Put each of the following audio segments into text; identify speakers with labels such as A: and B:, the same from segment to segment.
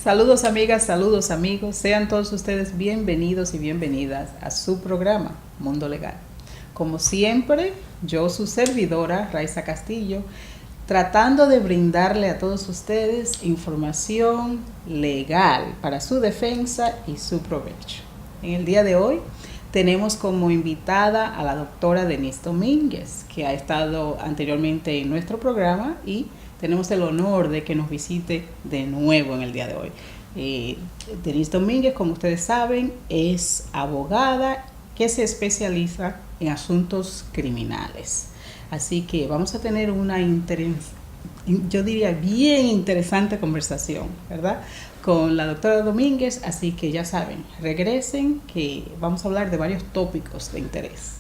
A: Saludos amigas, saludos amigos, sean todos ustedes bienvenidos y bienvenidas a su programa Mundo Legal. Como siempre, yo su servidora, Raiza Castillo, tratando de brindarle a todos ustedes información legal para su defensa y su provecho. En el día de hoy tenemos como invitada a la doctora Denise Domínguez, que ha estado anteriormente en nuestro programa y tenemos el honor de que nos visite de nuevo en el día de hoy. Denise Domínguez, como ustedes saben, es abogada que se especializa en asuntos criminales. Así que vamos a tener una yo diría bien interesante conversación, ¿verdad? Con la doctora Domínguez, así que ya saben, regresen que vamos a hablar de varios tópicos de interés.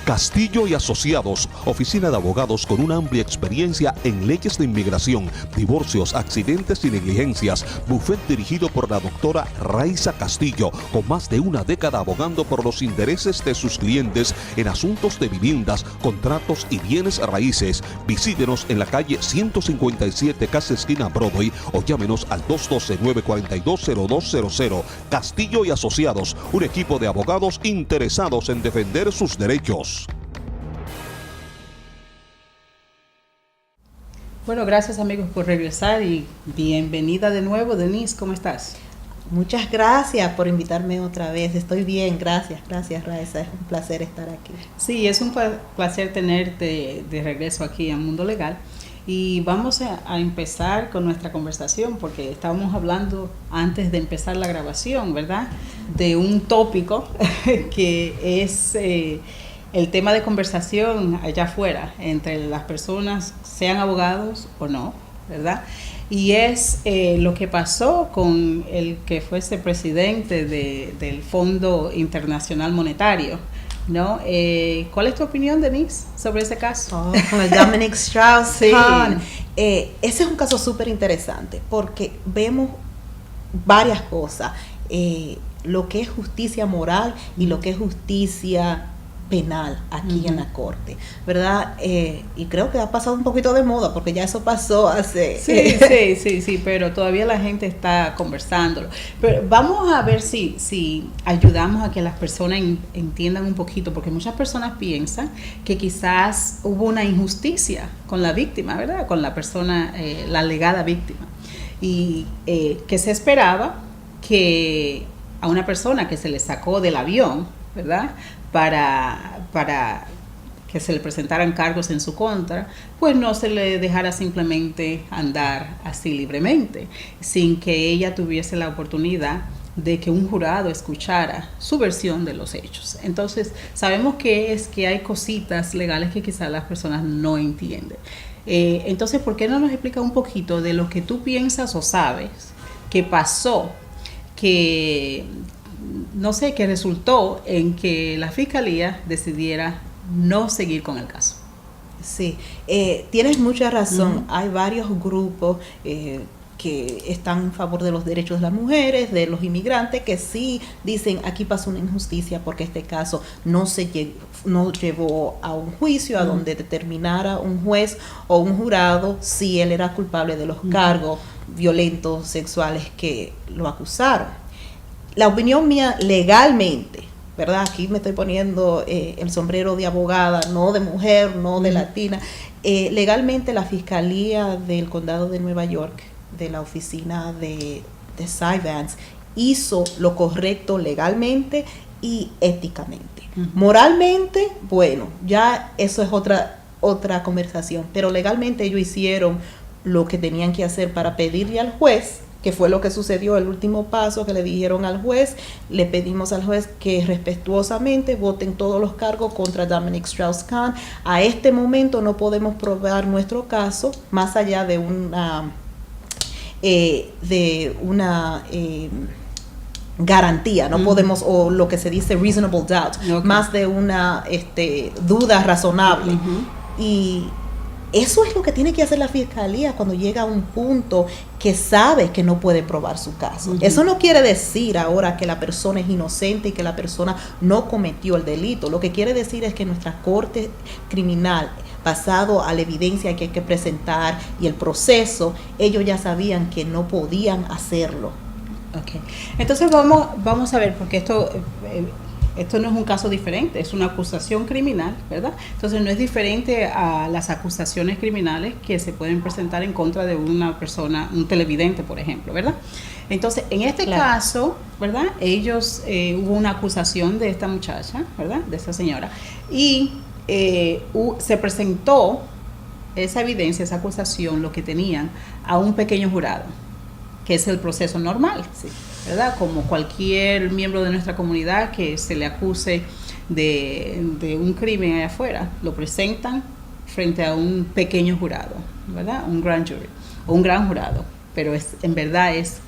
B: Castillo y Asociados, oficina de abogados con una amplia experiencia en leyes de inmigración, divorcios, accidentes y negligencias. Bufet dirigido por la doctora Raiza Castillo, con más de una década abogando por los intereses de sus clientes en asuntos de viviendas, contratos y bienes raíces. Visítenos en la calle 157, casi esquina Broadway, o llámenos al 212-942-0200. Castillo y Asociados, un equipo de abogados interesados en defender sus derechos.
A: Bueno, gracias amigos por regresar y bienvenida de nuevo. Denise, ¿cómo estás?
C: Muchas gracias por invitarme otra vez. Estoy bien, gracias Raiza. Es un placer estar aquí.
A: Sí, es un placer tenerte de regreso aquí en Mundo Legal. Y vamos a empezar con nuestra conversación porque estábamos hablando antes de empezar la grabación, ¿verdad? De un tópico que es el tema de conversación allá afuera entre las personas, sean abogados o no, ¿verdad? Y es lo que pasó con el que fuese presidente del Fondo Internacional Monetario, ¿no? ¿Cuál es tu opinión, Denise, sobre ese caso?
C: Dominic Strauss-Kahn.
A: Sí.
C: Ese es un caso súper interesante porque vemos varias cosas. Lo que es justicia moral y lo que es justicia penal aquí en la corte, ¿verdad? Y creo que ha pasado un poquito de moda porque ya eso pasó hace...
A: Sí, pero todavía la gente está conversándolo. Pero vamos a ver si ayudamos a que las personas entiendan un poquito, porque muchas personas piensan que quizás hubo una injusticia con la víctima, ¿verdad? Con la persona, la alegada víctima. Y que se esperaba que a una persona que se le sacó del avión, ¿verdad?, para que se le presentaran cargos en su contra, pues no se le dejara simplemente andar así libremente, sin que ella tuviese la oportunidad de que un jurado escuchara su versión de los hechos. Entonces, sabemos que hay cositas legales que quizás las personas no entienden. Entonces, ¿por qué no nos explica un poquito de lo que tú piensas o sabes que pasó, que resultó en que la fiscalía decidiera no seguir con el caso?
C: Sí, tienes mucha razón. Hay varios grupos que están en favor de los derechos de las mujeres, de los inmigrantes, que sí dicen aquí pasó una injusticia porque este caso no llevó a un juicio a donde determinara un juez o un jurado si él era culpable de los cargos violentos sexuales que lo acusaron. La opinión mía legalmente, ¿verdad? Aquí me estoy poniendo el sombrero de abogada, no de mujer, no de latina. Legalmente la Fiscalía del Condado de Nueva York, de la oficina de Cy Vance, hizo lo correcto legalmente y éticamente. Moralmente, bueno, ya eso es otra conversación, pero legalmente ellos hicieron lo que tenían que hacer para pedirle al juez, que fue lo que sucedió, el último paso que le dijeron al juez. Le pedimos al juez que respetuosamente voten todos los cargos contra Dominic Strauss-Kahn. A este momento no podemos probar nuestro caso más allá de una garantía, no podemos, o lo que se dice reasonable doubt, más de una duda razonable. Y Eso es lo que tiene que hacer la fiscalía cuando llega a un punto que sabe que no puede probar su caso. Eso no quiere decir ahora que la persona es inocente y que la persona no cometió el delito. Lo que quiere decir es que nuestra corte criminal, basado a la evidencia que hay que presentar y el proceso, ellos ya sabían que no podían hacerlo.
A: Okay. Entonces vamos a ver, porque esto no es un caso diferente, es una acusación criminal, ¿verdad? Entonces no es diferente a las acusaciones criminales que se pueden presentar en contra de una persona, un televidente, por ejemplo, ¿verdad? Entonces, en este caso, ¿verdad? Hubo una acusación de esta muchacha, ¿verdad? De esta señora, y se presentó esa evidencia, esa acusación, lo que tenían, a un pequeño jurado, que es el proceso normal, ¿sí? ¿Verdad? Como cualquier miembro de nuestra comunidad que se le acuse de un crimen allá afuera, lo presentan frente a un pequeño jurado, ¿verdad? Un grand jury o un gran jurado, pero en verdad es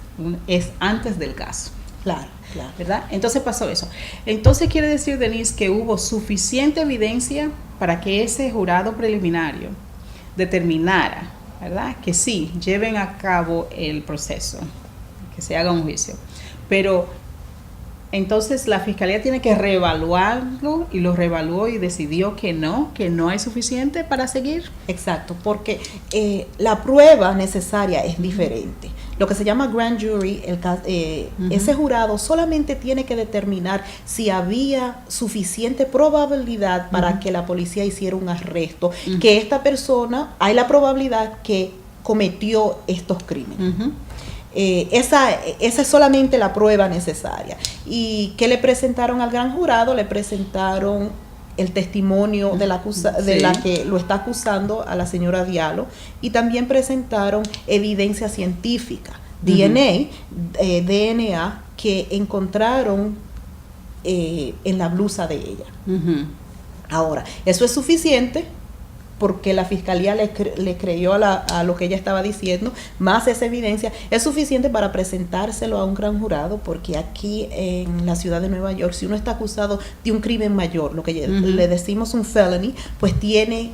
A: antes del caso.
C: Claro.
A: ¿Verdad? Entonces pasó eso. Entonces quiere decir, Denise, que hubo suficiente evidencia para que ese jurado preliminario determinara, ¿verdad?, que sí, lleven a cabo el proceso, que se haga un juicio. Pero entonces la fiscalía tiene que reevaluarlo, y lo reevaluó y decidió que no es suficiente para seguir.
C: Exacto, porque la prueba necesaria es diferente. Lo que se llama grand jury, ese jurado solamente tiene que determinar si había suficiente probabilidad para que la policía hiciera un arresto, que esta persona, hay la probabilidad que cometió estos crímenes. Esa es solamente la prueba necesaria. ¿Y qué le presentaron al gran jurado? Le presentaron el testimonio de la que lo está acusando, a la señora Diallo, y también presentaron evidencia científica, DNA, que encontraron en la blusa de ella. Ahora, eso es suficiente porque la fiscalía le creyó a lo que ella estaba diciendo, más esa evidencia es suficiente para presentárselo a un gran jurado, porque aquí en la ciudad de Nueva York, si uno está acusado de un crimen mayor, lo que le decimos un felony, pues tiene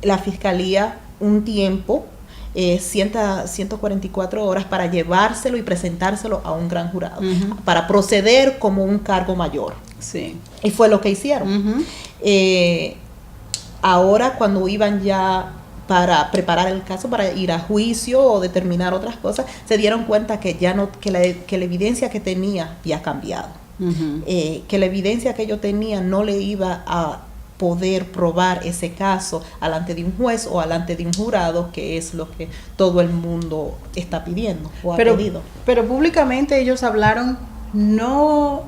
C: la fiscalía un tiempo, 144 horas, para llevárselo y presentárselo a un gran jurado, para proceder como un cargo mayor.
A: Sí.
C: Y fue lo que hicieron. Ahora, cuando iban ya para preparar el caso, para ir a juicio o determinar otras cosas, se dieron cuenta que la evidencia que tenía había cambiado. Que la evidencia que yo tenía no le iba a poder probar ese caso alante de un juez o alante de un jurado, que es lo que todo el mundo está pidiendo o ha pedido.
A: Pero públicamente ellos hablaron no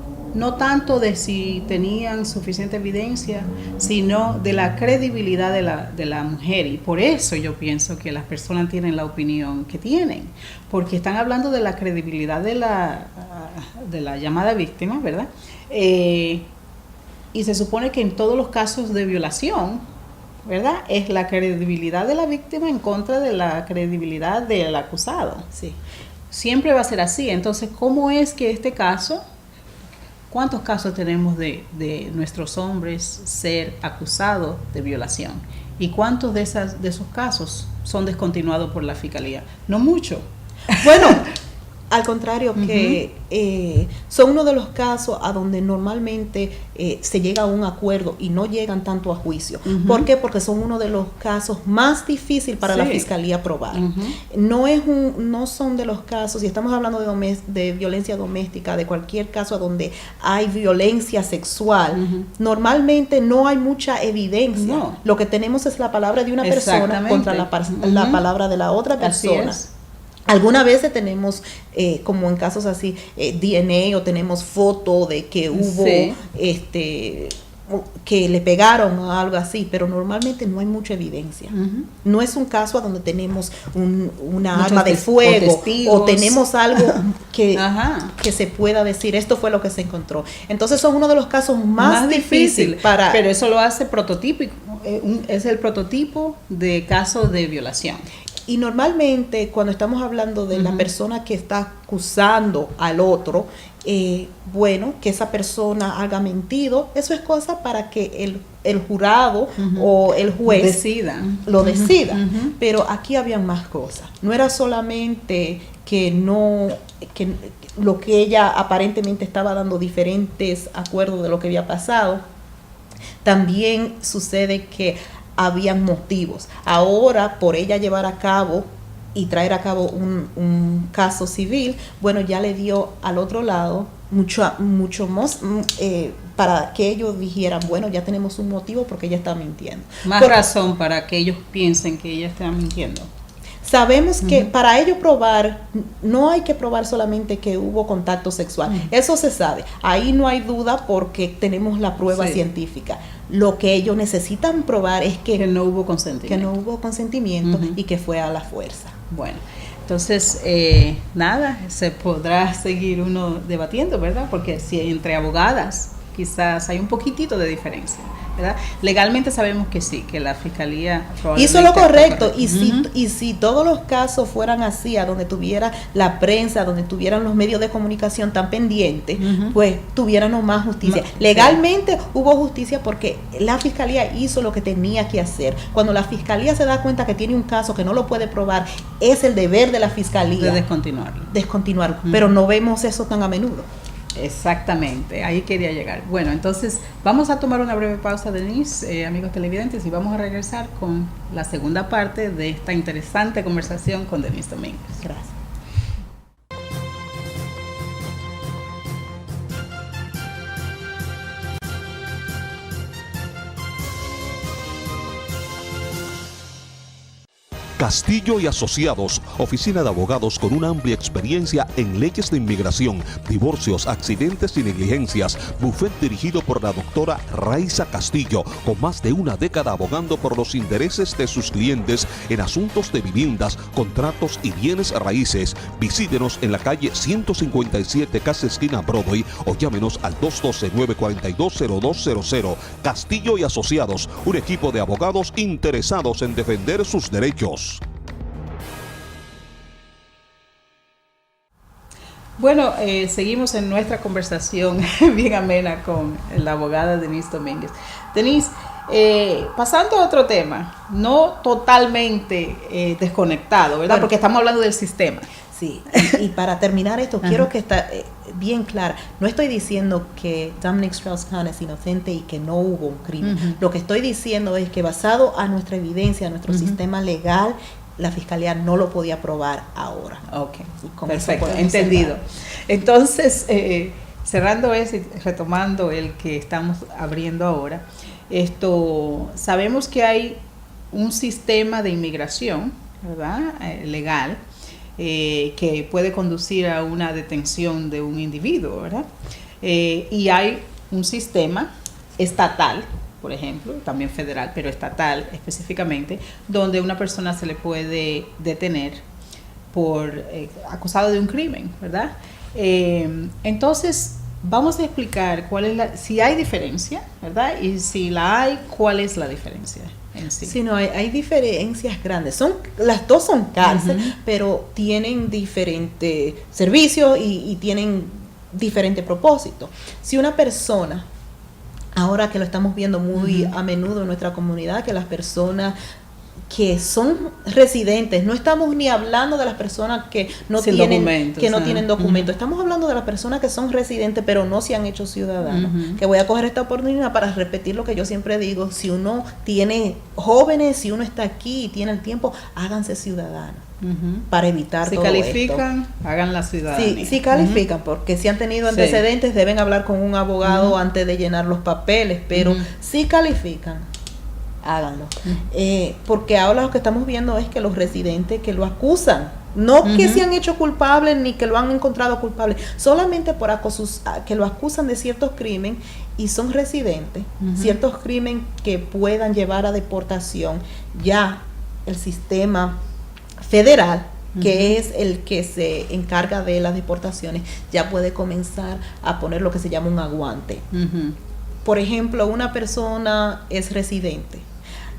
A: tanto de si tenían suficiente evidencia, sino de la credibilidad de la mujer. Y por eso yo pienso que las personas tienen la opinión que tienen, porque están hablando de la credibilidad de la llamada víctima, ¿verdad? Y se supone que en todos los casos de violación, ¿verdad?, es la credibilidad de la víctima en contra de la credibilidad del acusado.
C: Sí.
A: Siempre va a ser así. Entonces, ¿cómo es que este caso, cuántos casos tenemos de nuestros hombres ser acusados de violación? ¿Y cuántos de esos casos son descontinuados por la fiscalía? No mucho.
C: Bueno, al contrario, que son uno de los casos a donde normalmente se llega a un acuerdo y no llegan tanto a juicio. ¿Por qué? Porque son uno de los casos más difíciles para la fiscalía probar. No son de los casos, si estamos hablando de violencia doméstica, de cualquier caso donde hay violencia sexual, normalmente no hay mucha evidencia. No. Lo que tenemos es la palabra de una persona contra la palabra de la otra persona. Algunas veces tenemos, como en casos así, DNA, o tenemos foto de que hubo, que le pegaron o algo así, pero normalmente no hay mucha evidencia. No es un caso a donde tenemos una arma de fuego o tenemos algo que se pueda decir, esto fue lo que se encontró. Entonces son uno de los casos más difíciles para...
A: Pero eso lo hace prototípico, es el prototipo de caso de violación.
C: Y normalmente cuando estamos hablando de la persona que está acusando al otro, bueno, que esa persona haya mentido, eso es cosa para que el jurado o el juez lo decida. Pero aquí habían más cosas. No era solamente que lo que ella aparentemente estaba dando diferentes acuerdos de lo que había pasado. También sucede que habían motivos. Ahora, por ella llevar a cabo y traer a cabo un caso civil, bueno, ya le dio al otro lado mucho más para que ellos dijeran, bueno, ya tenemos un motivo porque ella está mintiendo.
A: Más razón para que ellos piensen que ella está mintiendo.
C: Sabemos que para ello probar, no hay que probar solamente que hubo contacto sexual. Eso se sabe. Ahí no hay duda porque tenemos la prueba científica. Lo que ellos necesitan probar es que
A: no hubo consentimiento.
C: Que no hubo consentimiento y que fue a la fuerza.
A: Bueno, entonces, nada, se podrá seguir uno debatiendo, ¿verdad? Porque si entre abogadas quizás hay un poquitito de diferencia, ¿verdad? Legalmente sabemos que sí, que la fiscalía
C: hizo lo correcto. Y si todos los casos fueran así, a donde tuviera la prensa, donde tuvieran los medios de comunicación tan pendientes, pues tuviéramos más justicia. Legalmente hubo justicia porque la fiscalía hizo lo que tenía que hacer. Cuando la fiscalía se da cuenta que tiene un caso que no lo puede probar, es el deber de la fiscalía
A: de descontinuarlo.
C: Pero no vemos eso tan a menudo.
A: Exactamente, ahí quería llegar. Bueno, entonces vamos a tomar una breve pausa, Denise, amigos televidentes, y vamos a regresar con la segunda parte de esta interesante conversación con Denise Domínguez.
C: Gracias.
B: Castillo y Asociados, oficina de abogados con una amplia experiencia en leyes de inmigración, divorcios, accidentes y negligencias. Bufet dirigido por la doctora Raiza Castillo, con más de una década abogando por los intereses de sus clientes en asuntos de viviendas, contratos y bienes raíces. Visítenos en la calle 157, casi esquina Broadway, o llámenos al 212-942-0200. Castillo y Asociados, un equipo de abogados interesados en defender sus derechos.
A: Bueno, seguimos en nuestra conversación bien amena con la abogada Denise Domínguez. Denise, pasando a otro tema, no totalmente desconectado, ¿verdad?
C: Bueno,
A: porque estamos hablando del sistema.
C: Sí, y para terminar esto, quiero que esté bien clara. No estoy diciendo que Dominic Strauss-Kahn es inocente y que no hubo un crimen. Lo que estoy diciendo es que basado a nuestra evidencia, a nuestro sistema legal, la fiscalía no lo podía probar ahora.
A: Ok, perfecto, entendido. Entonces, cerrando ese y retomando el que estamos abriendo ahora, sabemos que hay un sistema de inmigración, ¿verdad? Legal, que puede conducir a una detención de un individuo, ¿verdad? Y hay un sistema estatal, por ejemplo, también federal, pero estatal específicamente, donde una persona se le puede detener por acusado de un crimen, ¿verdad? Entonces, vamos a explicar si hay diferencia, ¿verdad? Y si la hay, ¿cuál es la diferencia en sí?
C: Sí, no, hay diferencias grandes. Las dos son cárcel, pero tienen diferentes servicios y tienen diferente propósito. Si una persona, ahora que lo estamos viendo muy a menudo en nuestra comunidad, que las personas que son residentes, no estamos ni hablando de las personas que no tienen documentos, estamos hablando de las personas que son residentes pero no se han hecho ciudadanos, que voy a coger esta oportunidad para repetir lo que yo siempre digo: si uno tiene jóvenes, si uno está aquí y tiene el tiempo, háganse ciudadanos. Para evitar
A: si
C: todo
A: califican,
C: esto.
A: hagan la ciudadanía.
C: Sí califican, porque si han tenido antecedentes deben hablar con un abogado antes de llenar los papeles, pero si califican, háganlo. Porque ahora lo que estamos viendo es que los residentes que lo acusan, no que se han hecho culpables ni que lo han encontrado culpable, solamente por que lo acusan de ciertos crímenes y son residentes, ciertos crímenes que puedan llevar a deportación, ya el sistema federal, que es el que se encarga de las deportaciones, ya puede comenzar a poner lo que se llama un aguante. Por ejemplo, una persona es residente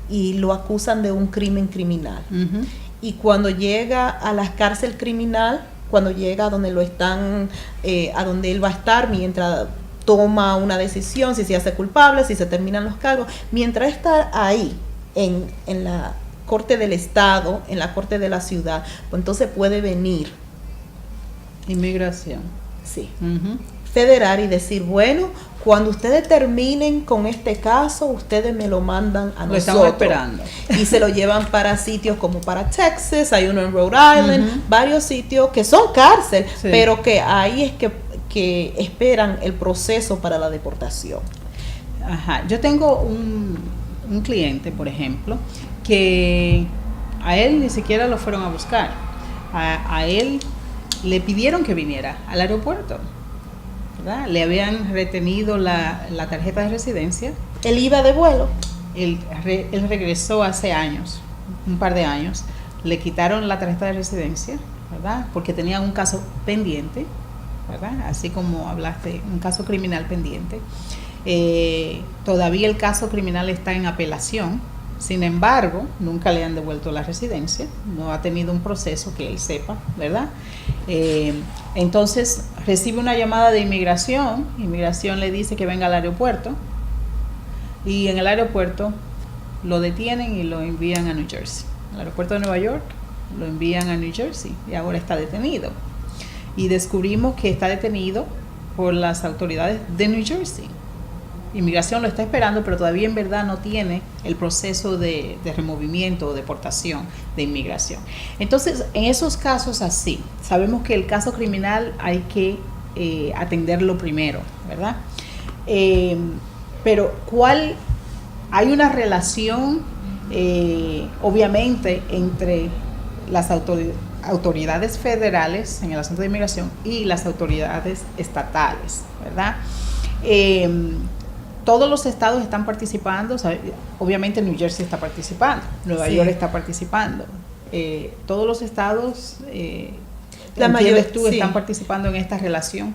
C: y lo acusan de un crimen criminal y cuando llega a la cárcel criminal, cuando llega a donde lo están, a donde él va a estar mientras toma una decisión, si se hace culpable, si se terminan los cargos, mientras está ahí en la corte del estado, en la corte de la ciudad, pues entonces puede venir
A: inmigración,
C: sí, federal y decir, bueno, cuando ustedes terminen con este caso, ustedes me lo mandan a nosotros. Lo
A: estamos esperando.
C: Y se lo llevan para sitios como para Texas, hay uno en Rhode Island, varios sitios que son cárcel, sí, pero que ahí es que esperan el proceso para la deportación.
A: Ajá. Yo tengo un cliente, por ejemplo, que a él ni siquiera lo fueron a buscar. A él le pidieron que viniera al aeropuerto, ¿verdad? Le habían retenido la tarjeta de residencia.
C: ¿Él iba de vuelo?
A: Él regresó hace años, un par de años. Le quitaron la tarjeta de residencia, ¿verdad? Porque tenía un caso pendiente, ¿verdad? Así como hablaste, un caso criminal pendiente. Todavía el caso criminal está en apelación. Sin embargo, nunca le han devuelto la residencia, no ha tenido un proceso que él sepa, ¿verdad? Entonces recibe una llamada de inmigración le dice que venga al aeropuerto, y en el aeropuerto lo detienen y lo envían a New Jersey. Al aeropuerto de Nueva York lo envían a New Jersey y ahora está detenido. Y descubrimos que está detenido por las autoridades de New Jersey. Inmigración lo está esperando, pero todavía en verdad no tiene el proceso de removimiento o deportación de inmigración. Entonces, en esos casos así, sabemos que el caso criminal hay que atenderlo primero, ¿verdad? Pero hay una relación, obviamente, entre las autoridades federales en el asunto de inmigración y las autoridades estatales, ¿verdad? Todos los estados están participando, obviamente New Jersey está participando, Nueva York está participando, todos los estados,
C: la mayoría
A: están participando en esta relación.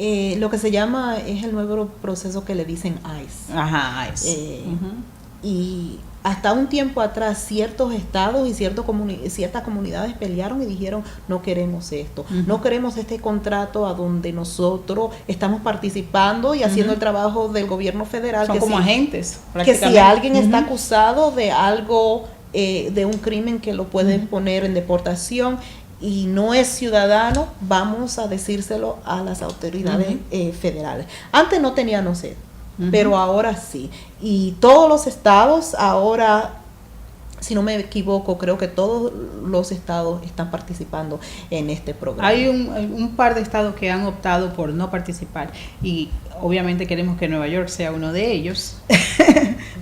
C: Lo que se llama es el nuevo proceso que le dicen ICE.
A: Ajá, ICE.
C: Y hasta un tiempo atrás ciertos estados y ciertas comunidades pelearon y dijeron, no queremos esto, no queremos este contrato a donde nosotros estamos participando y haciendo el trabajo del gobierno federal.
A: Son como agentes,
C: que si alguien está acusado de algo, de un crimen que lo pueden poner en deportación y no es ciudadano, vamos a decírselo a las autoridades federales. Antes no teníamos eso. Pero ahora sí, y todos los estados ahora, si no me equivoco, creo que todos los estados están participando en este programa.
A: Hay un par de estados que han optado por no participar y obviamente queremos que Nueva York sea uno de ellos,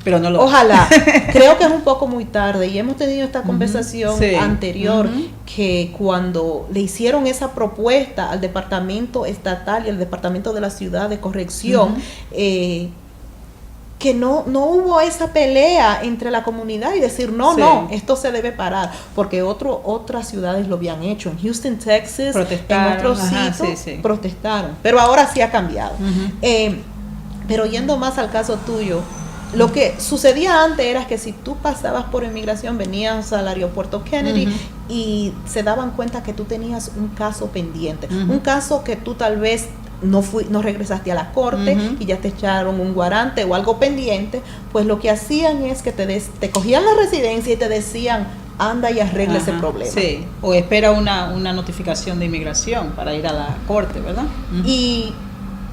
A: pero no lo
C: Ojalá. Creo que es un poco muy tarde y hemos tenido esta conversación anterior que cuando le hicieron esa propuesta al departamento estatal y al departamento de la ciudad de corrección, que no hubo esa pelea entre la comunidad y decir no, esto se debe parar, porque otras ciudades lo habían hecho. En Houston, Texas, en otros sitios protestaron, pero ahora sí ha cambiado. Pero yendo más al caso tuyo, lo que sucedía antes era que si tú pasabas por inmigración, venías al aeropuerto Kennedy y se daban cuenta que tú tenías un caso pendiente, un caso que tú tal vez no regresaste a la corte y ya te echaron un guarante o algo pendiente, pues lo que hacían es que te cogían la residencia y te decían, anda y arregla ese problema.
A: Sí, o espera una notificación de inmigración para ir a la corte, ¿verdad?
C: Y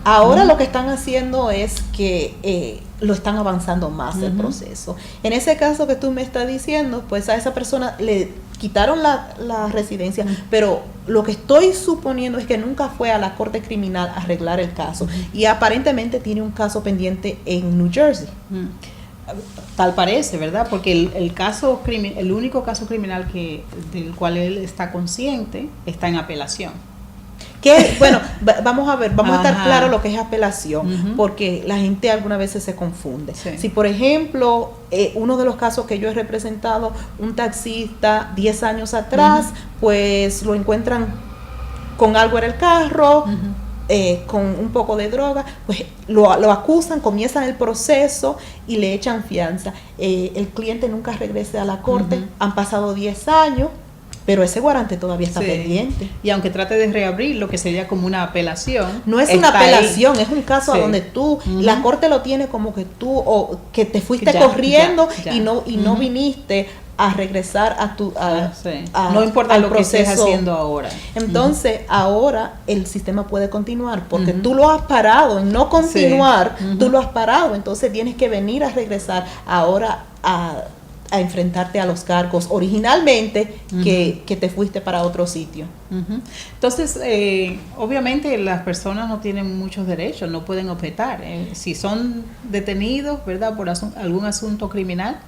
C: ahora lo que están haciendo es que lo están avanzando más el proceso. En ese caso que tú me estás diciendo, pues a esa persona le quitaron la residencia, pero lo que estoy suponiendo es que nunca fue a la corte criminal a arreglar el caso y aparentemente tiene un caso pendiente en New Jersey.
A: Tal parece, ¿verdad? Porque el único caso criminal del cual él está consciente está en apelación.
C: Que, bueno, vamos a estar claro lo que es apelación, porque la gente algunas veces se confunde. Sí. Si, por ejemplo, uno de los casos que yo he representado, un taxista 10 años atrás, pues lo encuentran con algo en el carro, con un poco de droga, pues lo acusan, comienzan el proceso y le echan fianza. El cliente nunca regresa a la corte, han pasado 10 años, pero ese guarante todavía está pendiente.
A: Y aunque trate de reabrir lo que sería como una apelación.
C: No es una apelación, es un caso a donde tú,
A: Uh-huh.
C: la corte lo tiene como que tú, o que te fuiste
A: Ya,
C: corriendo
A: ya.
C: y no
A: Uh-huh.
C: viniste a regresar a tu
A: no importa
C: al
A: lo que estés
C: proceso.
A: haciendo ahora.
C: Entonces, ahora el sistema puede continuar porque
A: Uh-huh.
C: tú lo has parado en no continuar,
A: Uh-huh.
C: tú lo has parado, entonces tienes que venir a regresar ahora a enfrentarte a los cargos originalmente
A: Uh-huh.
C: que te fuiste para otro sitio.
A: Uh-huh. Entonces, obviamente las personas no tienen muchos derechos, no pueden objetar. Si son detenidos, ¿verdad?, por algún asunto criminal,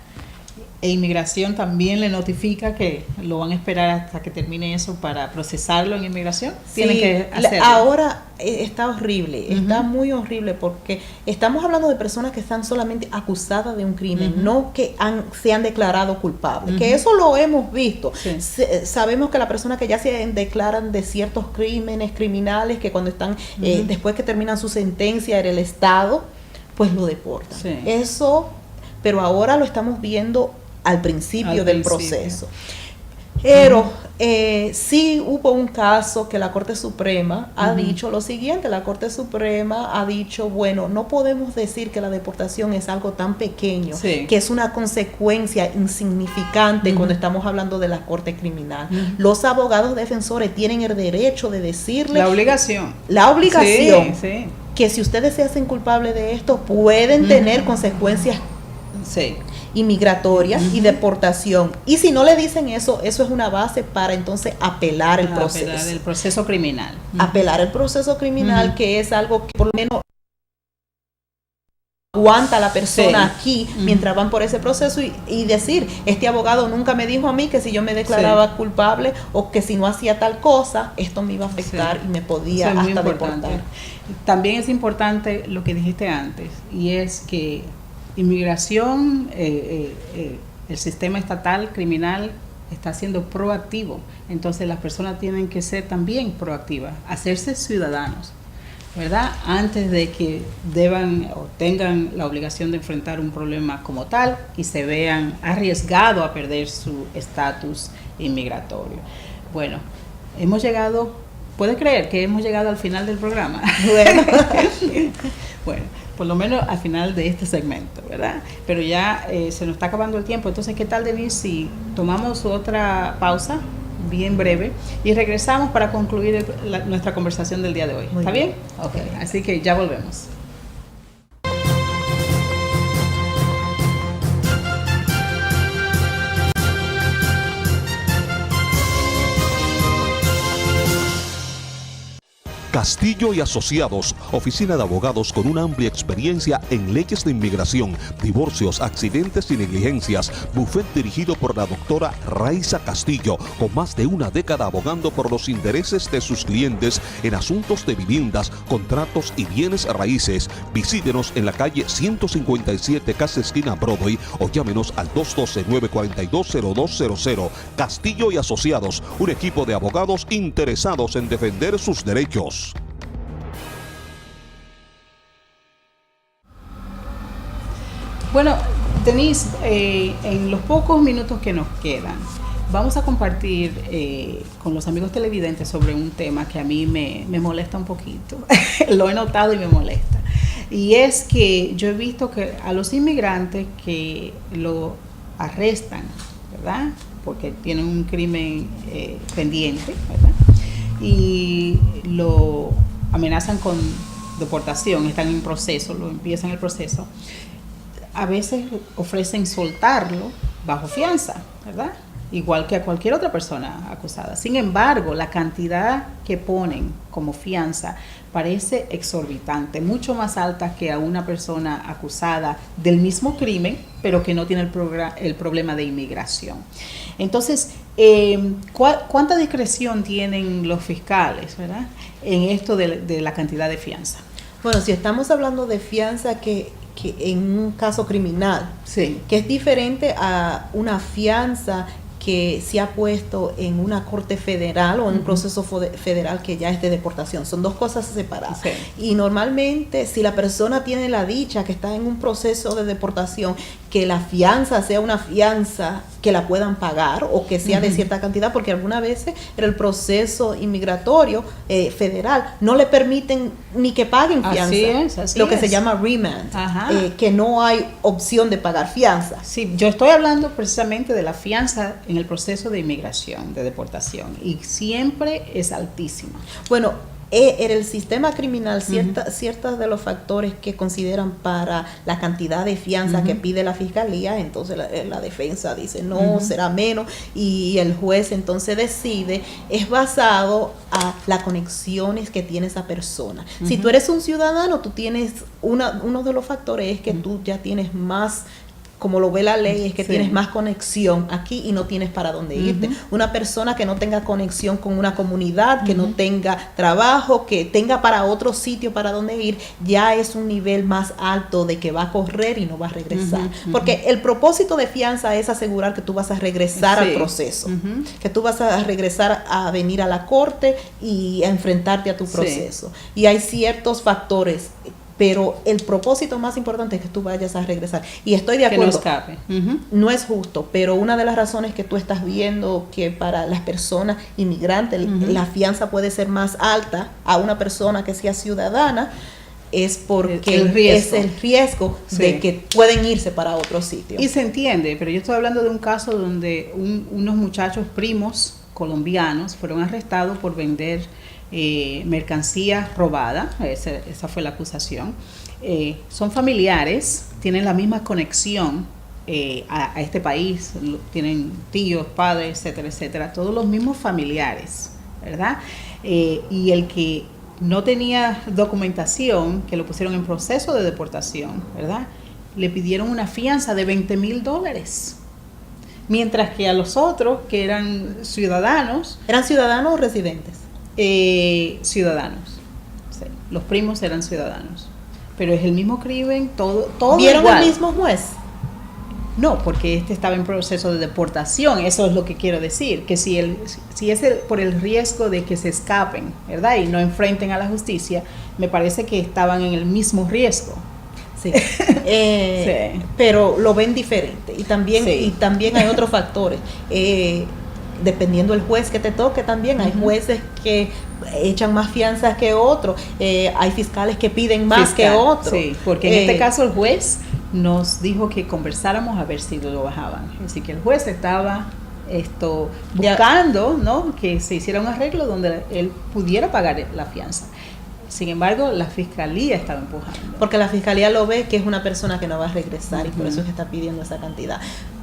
A: e inmigración también le notifica que lo van a esperar hasta que termine eso para procesarlo en inmigración. Tienen que hacerlo.
C: Ahora está horrible,
A: Uh-huh.
C: está muy horrible porque estamos hablando de personas que están solamente acusadas de un crimen,
A: Uh-huh.
C: no que se han declarado culpables,
A: Uh-huh.
C: que eso lo hemos visto.
A: Sí.
C: Sabemos que las personas que ya se declaran de ciertos crímenes criminales, que cuando están,
A: Uh-huh.
C: después que terminan su sentencia en el Estado, pues lo deportan.
A: Sí.
C: Eso, pero ahora lo estamos viendo al principio del proceso. Pero sí hubo un caso que la Corte Suprema ha
A: Uh-huh.
C: dicho lo siguiente, la Corte Suprema ha dicho, bueno, no podemos decir que la deportación es algo tan pequeño,
A: Sí.
C: que es una consecuencia insignificante
A: Uh-huh.
C: cuando estamos hablando de la Corte Criminal.
A: Uh-huh.
C: Los abogados defensores tienen el derecho de decirle
A: La obligación.
C: sí,
A: Sí.
C: que si ustedes se hacen culpables de esto, pueden
A: Uh-huh.
C: tener consecuencias
A: Sí.
C: inmigratoria y
A: Uh-huh.
C: deportación. Y si no le dicen eso, eso es una base para entonces apelar el proceso.
A: Apelar el proceso criminal.
C: Apelar el proceso criminal,
A: Uh-huh.
C: que es algo que por lo menos aguanta a la persona
A: Sí.
C: aquí
A: Uh-huh.
C: mientras van por ese proceso y decir, este abogado nunca me dijo a mí que si yo me declaraba culpable o que si no hacía tal cosa, esto me iba a afectar y me podía
A: Eso es muy
C: hasta
A: importante.
C: deportar.
A: También es importante lo que dijiste antes, y es que inmigración, el sistema estatal criminal está siendo proactivo. Entonces las personas tienen que ser también proactivas, hacerse ciudadanos, ¿verdad? Antes de que deban o tengan la obligación de enfrentar un problema como tal y se vean arriesgados a perder su estatus inmigratorio. Bueno, hemos llegado, ¿puedes creer que hemos llegado al final del programa?
C: Bueno.
A: Bueno, por lo menos al final de este segmento, ¿verdad? Pero ya se nos está acabando el tiempo. Entonces, ¿qué tal, Denise, si tomamos otra pausa bien breve y regresamos para concluir nuestra conversación del día de hoy?
C: Muy
A: ¿Está
C: bien.
A: bien? Ok, así que ya volvemos.
B: Castillo y Asociados, oficina de abogados con una amplia experiencia en leyes de inmigración, divorcios, accidentes y negligencias. Bufet dirigido por la doctora Raiza Castillo, con más de una década abogando por los intereses de sus clientes en asuntos de viviendas, contratos y bienes raíces. Visítenos en la calle 157, casi esquina Broadway, o llámenos al 212-942-0200. Castillo y Asociados, un equipo de abogados interesados en defender sus derechos.
A: Bueno, Denise, en los pocos minutos que nos quedan, vamos a compartir con los amigos televidentes sobre un tema que a mí me molesta un poquito. Lo he notado y me molesta. Y es que yo he visto que a los inmigrantes que lo arrestan, ¿verdad?, porque tienen un crimen pendiente, ¿verdad?, y lo amenazan con deportación, están en proceso, empiezan el proceso, a veces ofrecen soltarlo bajo fianza, ¿verdad?, igual que a cualquier otra persona acusada. Sin embargo, la cantidad que ponen como fianza parece exorbitante, mucho más alta que a una persona acusada del mismo crimen, pero que no tiene el problema de inmigración. Entonces, ¿cuánta discreción tienen los fiscales, ¿verdad?, en esto de la cantidad de fianza?
C: Bueno, si estamos hablando de fianza que en un caso criminal,
A: Sí.
C: que es diferente a una fianza que se ha puesto en una corte federal o en un proceso federal que ya es de deportación. Son dos cosas separadas.
A: Sí.
C: Y normalmente, si la persona tiene la dicha que está en un proceso de deportación, que la fianza sea una fianza que la puedan pagar o que sea de cierta cantidad, porque algunas veces en el proceso inmigratorio federal no le permiten ni que paguen fianza.
A: Así
C: lo que
A: es.
C: se llama remand, que no hay opción de pagar fianza.
A: Sí, yo estoy hablando precisamente de la fianza en el proceso de inmigración, de deportación, y siempre es altísima.
C: Bueno, en el sistema criminal, ciertos de los factores que consideran para la cantidad de fianza que pide la fiscalía, entonces la defensa dice no, será menos, y el juez entonces decide, es basado a las conexiones que tiene esa persona. Si tú eres un ciudadano, tú tienes, uno de los factores es que tú ya tienes más, como lo ve la ley, es que tienes más conexión aquí y no tienes para dónde irte. Una persona que no tenga conexión con una comunidad, que no tenga trabajo, que tenga para otro sitio para dónde ir, ya es un nivel más alto de que va a correr y no va a regresar. Porque el propósito de fianza es asegurar que tú vas a regresar al proceso, que tú vas a regresar a venir a la corte y a enfrentarte a tu proceso. Y hay ciertos factores, pero el propósito más importante es que tú vayas a regresar. Y estoy de acuerdo.
A: Que no escape.
C: No es justo, pero una de las razones que tú estás viendo que para las personas inmigrantes la fianza puede ser más alta a una persona que sea ciudadana es porque es el riesgo de que pueden irse para otro sitio.
A: Y se entiende, pero yo estoy hablando de un caso donde unos muchachos primos colombianos fueron arrestados por vender mercancía robada. Esa fue la acusación. Son familiares, tienen la misma conexión a este país, tienen tíos, padres, etcétera, etcétera, todos los mismos familiares, ¿verdad? Y el que no tenía documentación, que lo pusieron en proceso de deportación, ¿verdad? Le pidieron una fianza de $20,000. Mientras que a los otros, que eran ciudadanos...
C: ¿Eran ciudadanos o residentes?
A: Ciudadanos. Sí, los primos eran ciudadanos. Pero es el mismo crimen, todo
C: ¿Vieron
A: igual.
C: el mismo juez?
A: No, porque este estaba en proceso de deportación. Eso es lo que quiero decir, que si es por el riesgo de que se escapen, ¿verdad? Y no enfrenten a la justicia, me parece que estaban en el mismo riesgo.
C: Sí. Pero lo ven diferente. Y también hay otros factores. Dependiendo del juez que te toque también, hay jueces que echan más fianzas que otros, hay fiscales que piden más que otros.
A: Sí, porque en este caso el juez nos dijo que conversáramos a ver si lo bajaban. Así que el juez estaba buscando, ¿no?, que se hiciera un arreglo donde él pudiera pagar la fianza. Sin embargo, la fiscalía estaba empujando.
C: Porque la fiscalía lo ve que es una persona que no va a regresar y por eso es que está pidiendo esa cantidad.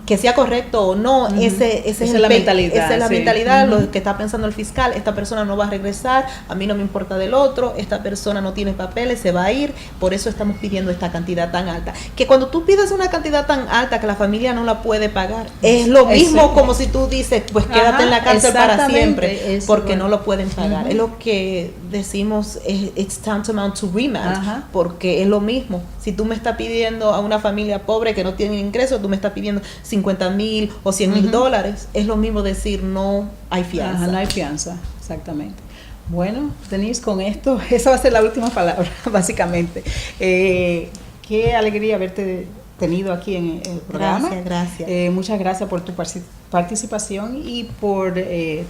C: Que sea correcto o no, esa es la mentalidad. Esa es la mentalidad, lo que está pensando el fiscal. Esta persona no va a regresar, a mí no me importa del otro, esta persona no tiene papeles, se va a ir, por eso estamos pidiendo esta cantidad tan alta. Que cuando tú pides una cantidad tan alta que la familia no la puede pagar, es lo mismo como si tú dices, pues quédate en la cárcel para siempre, porque no lo pueden pagar. Es lo que decimos, it's tantamount to remand, porque es lo mismo. Si tú me estás pidiendo a una familia pobre que no tiene ingresos, tú me estás pidiendo $50,000 o $100,000, es lo mismo decir no hay fianza.
A: No hay fianza, exactamente. Bueno, Denise, con esto, esa va a ser la última palabra, básicamente. Qué alegría haberte tenido aquí en el programa.
C: Gracias.
A: Muchas gracias por tu participación y por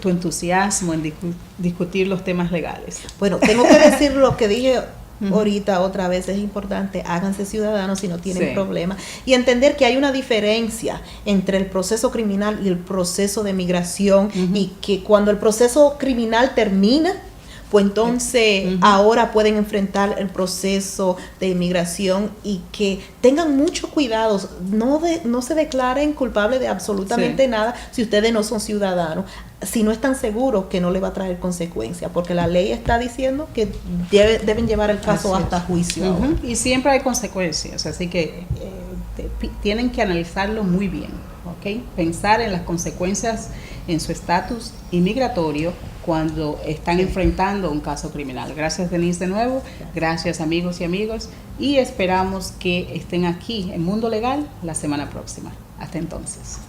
A: tu entusiasmo en discutir los temas legales.
C: Bueno, tengo que decir lo que dije ahorita otra vez, es importante, háganse ciudadanos si no tienen problema, y entender que hay una diferencia entre el proceso criminal y el proceso de migración, y que cuando el proceso criminal termina, pues entonces ahora pueden enfrentar el proceso de inmigración, y que tengan mucho cuidado, no se declaren culpables de absolutamente nada si ustedes no son ciudadanos, si no están seguros que no le va a traer consecuencias, porque la ley está diciendo que deben llevar el caso hasta juicio.
A: Y siempre hay consecuencias, así que tienen que analizarlo muy bien, ¿ok? Pensar en las consecuencias en su estatus inmigratorio cuando están enfrentando un caso criminal. Gracias, Denise, de nuevo. Gracias, amigos y amigas. Y esperamos que estén aquí en Mundo Legal la semana próxima. Hasta entonces.